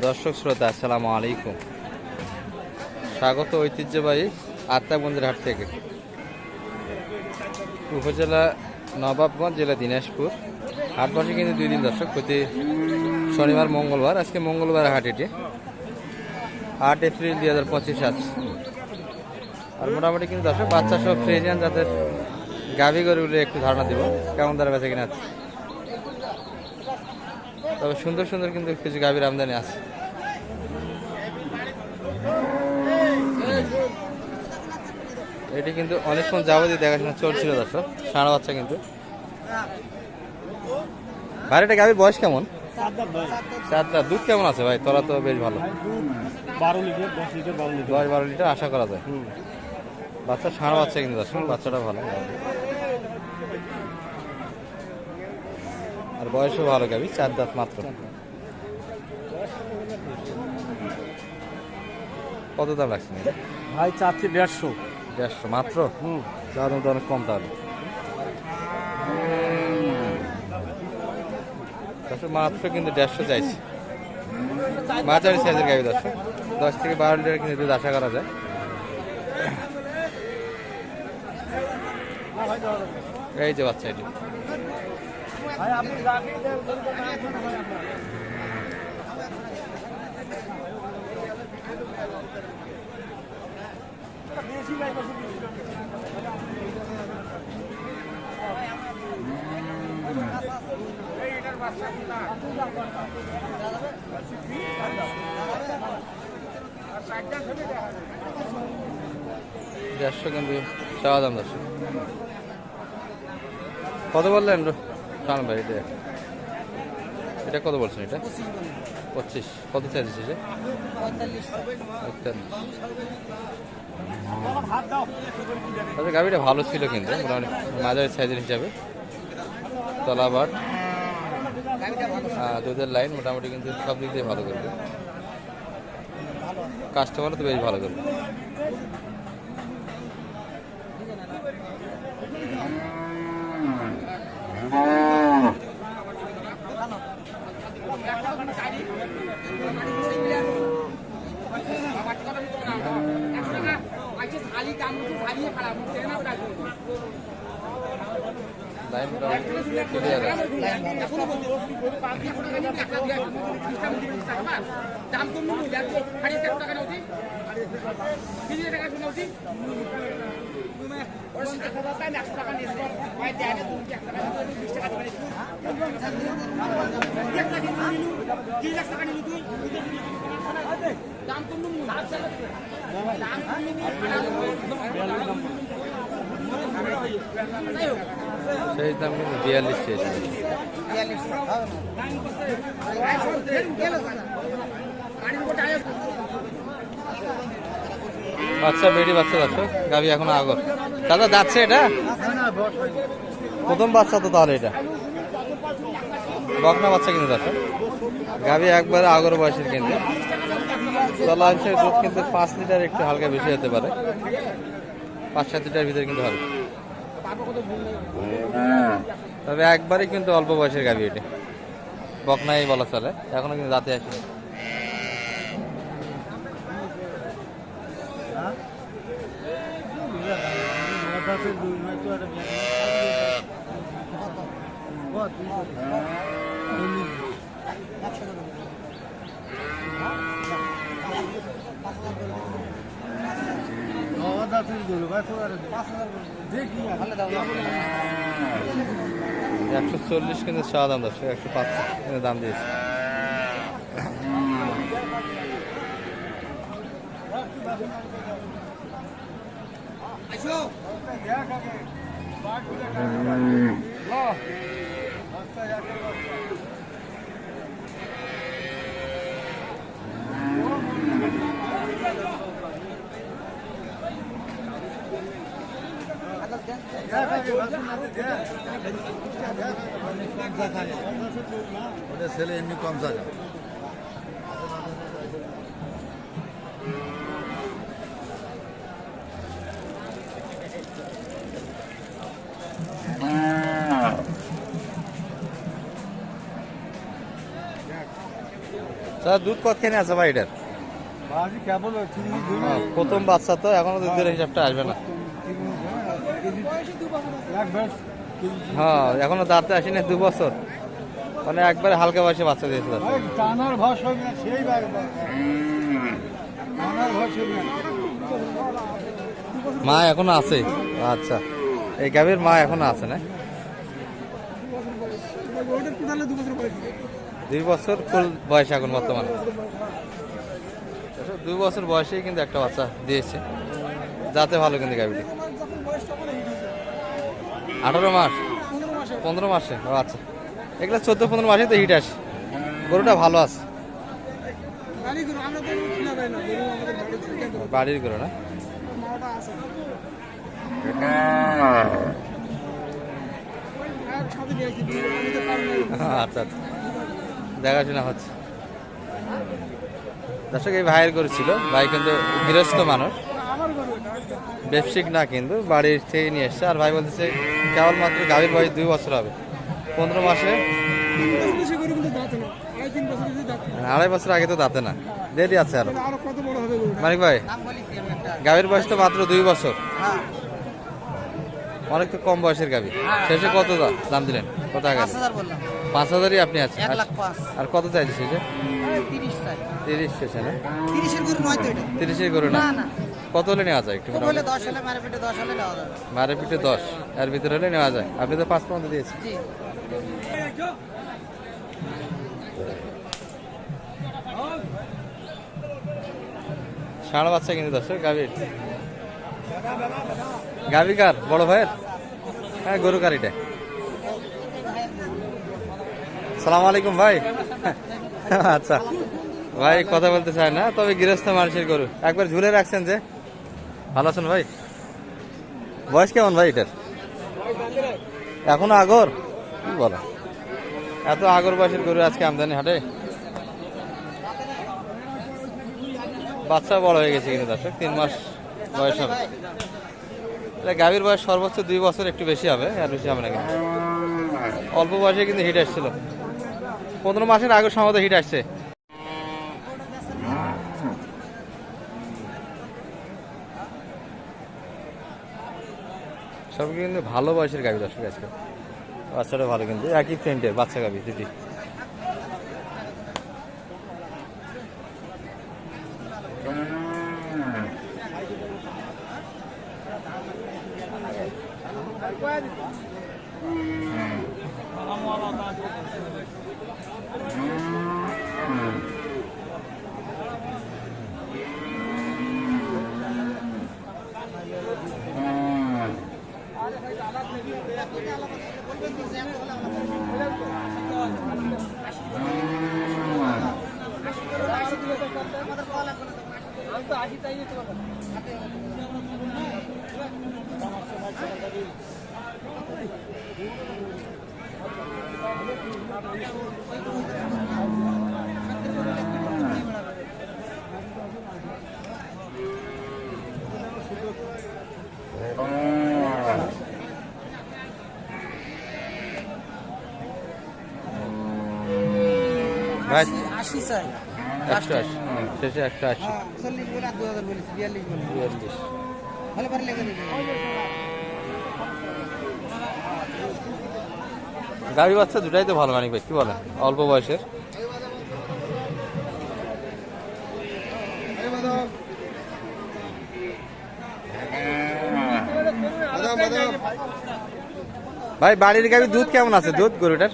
দর্শক শ্রোতা আসসালামু আলাইকুম, স্বাগত ঐতিহ্যবাহী আত্মাবন্দির হাট থেকে। উপজেলা নবাবগঞ্জ, জেলা দিনাজপুর। হাট বসে কিন্তু 2 দিন দর্শক, প্রতি শনিবার মঙ্গলবার। আজকে মঙ্গলবার হাট, এটি 8 এপ্রিল 2025 আজ। আর মোটামুটি কিন্তু দর্শক বাচ্চা সব ফ্রিজিয়ান যাদের গাভী গরুগুলো একটু ধারণা দিব কেমন দ্বারা বেঁচে কিনা আছে। তবে সুন্দর সুন্দর কিন্তু কিছু গাভীর আমদানি আছে। এটি কিন্তু অনেকক্ষণ যাবতীয় দেখাশোনা চলছিল দর্শক, ষাঁড় বাচ্চা কিন্তু। ভাই এটা গাভীর বয়স কেমন? 4 দাঁত। দুধ কেমন আছে ভাই? তোরা তো বেশ ভালো, 12 লিটার 10 লিটার 12 লিটার 10-12 লিটার আশা করা যায়। বাচ্চা ষাঁড় বাচ্চা কিন্তু দর্শক, বাচ্চাটা ভালো আর বয়সও ভালো। গাভী 4 দাঁত মাত্র। কত দাম রাখছেন ভাই? চাচ্ছি 150 মাত্র। যা দাম তো অনেক কম। তাহলে মাত্র কিন্তু 150 চাইছি। মাঝারি সাইজের গাভী দর্শক, 10 থেকে 12 লিটার কিন্তু দুধ আশা করা যায়। এই যে বাচ্চা, এটি দেড়শো কিন্তু চাওয়া দাম দর্শক। কত বললেন খান ভাই? এটা কত বলছেন? এটা 25। কত চাইছে? যে 45। গাভীটা ভালো ছিল কিন্তু, মোটামুটি মাঝারি সাইজের হিসাবে। তলাবাট, দুধের লাইন মোটামুটি কিন্তু সব দিক দিয়ে ভালো করবে। কাস্টমারও তো বেশ ভালো করবে। লাইন ক্লিয়ার আছে। সেই দাম কিন্তু 42 চেয়েছে। বাচ্চা বেটি বাচ্চা যাচ্ছে, গাভী এখনো আগর। দাদা যাচ্ছে এটা প্রথম বাচ্চা তো, তাহলে এটা বকনা বাচ্চা কিন্তু যাচ্ছে। গাভী একবারে আগর বয়সের কিন্তু। চলা হচ্ছে দুধ কিন্তু 5 লিটার একটু হালকা বেশি হতে পারে, 5-7 লিটার ভিতরে কিন্তু হবে। তবে একবারই কিন্তু অল্প বয়সের গাভী, এটি বকনাই বলা চলে, এখনো কিন্তু দাঁতে আসে। $140 কিন্তু চাওয়া দাম দর্শক, 105 কিন্তু দাম দিয়েছে। ছেলে এমনি কম জায়গা। স্যার দুধ কতখানি আছে ভাই এটার? বাজি কেবল প্রথম বাচ্চা তো এখনো দুধের হিসাবটা আসবে না। হ্যাঁ এখনো দাঁতে আসেনি 2 বছর, মানে একবারে হালকা বয়সে বাচ্চা দিয়েছিল। টানার ভস হবে না সেই টানার ভস হবে না। মা এখনো আছে? আচ্ছা, এই গাভীর মা এখনো আছে না? 2 বছর ফুল বয়স এখন বর্তমানে। 2 বছর বয়সেই কিন্তু একটা বাচ্চা দিয়েছে, যাতে ভালো কিন্তু গাভীটি। 18 মাস 15 মাসে? ও আচ্ছা, এগুলো 14-15 মাসে তো হিট আসে। গরুটা ভালো আছে, বাড়ির গরু না? আচ্ছা আচ্ছা, দেখাশোনা হচ্ছে। দর্শক এই ভাইয়ের গরু ছিল, ভাই কিন্তু গৃহস্থ মানুষ, ব্যবসায়িক না, কিন্তু বাড়ির থেকে নিয়ে এসছে। আর ভাই বলতেছে কেবলমাত্র গাভীর বয়স 2 বছর হবে, 15 মাসে 2.5 বছর আগে তো দাঁতে না, দেরি আছে আরো। মানিক ভাই গাভীর বয়স তো মাত্র 2 বছর, অনেক তো কম বয়সের গাভী। শেষে কত দাম দিলেন? কত টাকা? 5,000ই আপনি আছেন। আর কত চাইছে শেষে? 30 শেষে না? 30-এর গরু না? কত হলে নেওয়া যায়? একটু মারে পিঠে 10, এর ভিতরে হলে নেওয়া যায়। আপনি তো 5 পর্যন্ত দিয়েছেন। ষাঁড় বাচ্চা কিন্তু দর্শক গাভীর। গাভী কার? বড় ভাইয়ের? হ্যাঁ গরু কার এটা? সালাম আলাইকুম ভাই। আচ্ছা ভাই কথা বলতে চায় না, তবে গৃহস্থ মানুষের গরু একবার ঝুলে রাখছেন যে। ভালো আছেন ভাই? বয়স কেমন ভাই এটার? এখনো আগর? কি বলা, এত আগর বয়সের গরু আজকে আমদানি হাটে? বাচ্চা বড় হয়ে গেছে কিন্তু দর্শক, 3 মাস বয়স হবে। গাভীর বয়স সর্বোচ্চ 2 বছর, একটু বেশি হবে, আর বেশি হবে না। কিন্তু অল্প বয়সে কিন্তু হিট আসছিল, 15 মাসের আগে সম্ভবত হিট আসছে। সব কিন্তু ভালো বয়সের গাভী দর্শক আজকে। বাচ্চাটা ভালো, কিন্তু একই ফ্রেন্ডের বাচ্চা গাভী দিদি। ভাই 80 চাই, 180, শেষে 180। 40 বলে 2000 বলেছি, 42 বলে 42। ভালো পারে লেগে দিবে। গাভী বাচ্চা দুটাই তো ভালো মানিক ভাই, কি বলেন? অল্প বয়সের। ভাই বাড়ির গাভী দুধ কেমন আছে? দুধ গরুটার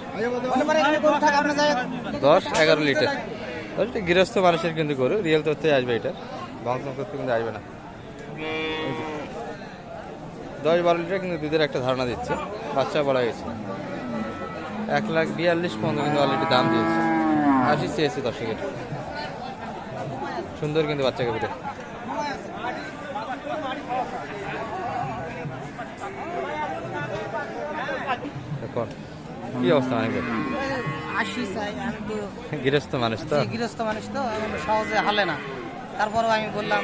10-11 লিটার। গৃহস্থ মানুষের কিন্তু গরু, রিয়েল তথ্যে আসবে, এটা বংশন করতে কিন্তু আসবে না। 10-12 লিটার কিন্তু দুধের একটা ধারণা দিচ্ছে। বাচ্চা বড় গেছে, 1,42,000 পর্যন্ত কিন্তু অলরেডি দাম দিয়েছে। 80 চেয়েছে দর্শকের। সুন্দর কিন্তু বাচ্চা গাভীটা। কি অবস্থা মানে? 80 চাই, আমি তো গৃহস্থ মানুষ তো, গৃহস্থ মানুষ তো, আমার সহজে হালে না। তারপরেও আমি বললাম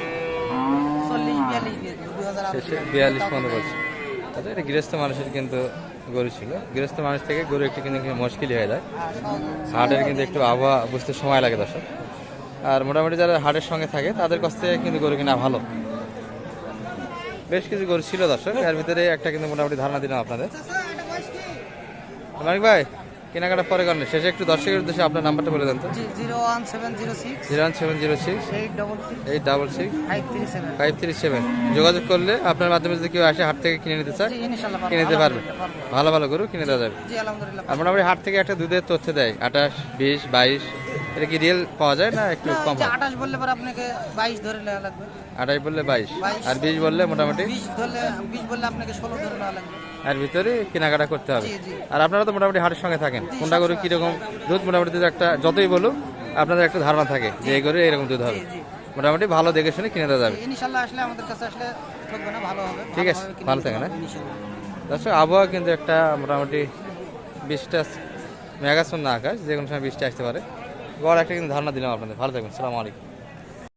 40-42 দিয়ে 2000 শেষে 42 পর্যন্ত বলছে। আচ্ছা, এটা গৃহস্থ মানুষের কিন্তু গরু ছিল। গৃহস্থ মানুষ থেকে গরু একটু কিন্তু মুশকিল হয়ে যায়। হাটের কিন্তু একটু আবহাওয়া বুঝতে সময় লাগে দর্শক। আর মোটামুটি যারা হাটের সঙ্গে থাকে তাদের কাছ থেকে কিন্তু গরু কিনা ভালো। বেশ কিছু গরু ছিল দর্শক, এর ভিতরে একটা কিন্তু মোটামুটি ধারণা দিলাম আপনাদের। মানিক ভাই, কেনাকাটা পরে করেন, শেষে একটু দর্শকের উদ্দেশ্যে আপনার নাম্বারটা বলে দেন তো। 01706 01706 866 866 537। 537 যোগাযোগ করলে আপনার মাধ্যমে যদি কেউ আসে হাট থেকে কিনে নিতে চায় জি ইনশাআল্লাহ কিনে নিতে পারবে। ভালো ভালো গরু কিনে দেওয়া যাবে। জি আলহামদুলিল্লাহ। আর মোটামুটি হাট থেকে একটা দুধের তথ্য দেয় 28, 20, 22, এটা কি রিয়েল পাওয়া যায় না একটু কম হয়? 28 বললে পরে আপনাকে 22 ধরে নেওয়া লাগবে। 28 বললে 22, 22 আর 20 বললে মোটামুটি 20 বললে আপনাকে 16 ধরে নেওয়া লাগবে। এর ভিতরে কেনাকাটা করতে হবে। জি, জি। আর আপনারা তো মোটামুটি হাটের সঙ্গে থাকেন, কোনটা গরু কিরকম দুধ মোটামুটি দুধ একটা যতই বলুক আপনাদের একটা ধারণা থাকে যে এই গরু এরকম দুধ হবে। জি, জি। মোটামুটি ভালো দেখে শুনে কিনে দেওয়া যাবে। ইনশাআল্লাহ আসলে আমাদের কাছে আসলে ঠকবে না, ভালো হবে। ঠিক আছে, ভালোভাবে কিনে ভালো নিতে থাকেন, পারবে হ্যাঁ। ইনশাআল্লাহ। দর্শক আবহাওয়া কিন্তু একটা মোটামুটি 20টা মেঘাচ্ছন্ন আকাশ, যে কোনো সময় বৃষ্টি আসতে পারে। বড় একটা কিন্তু ধারণা দিলাম আপনাদের। ভালো থাকবেন, সালাম আলাইকুম।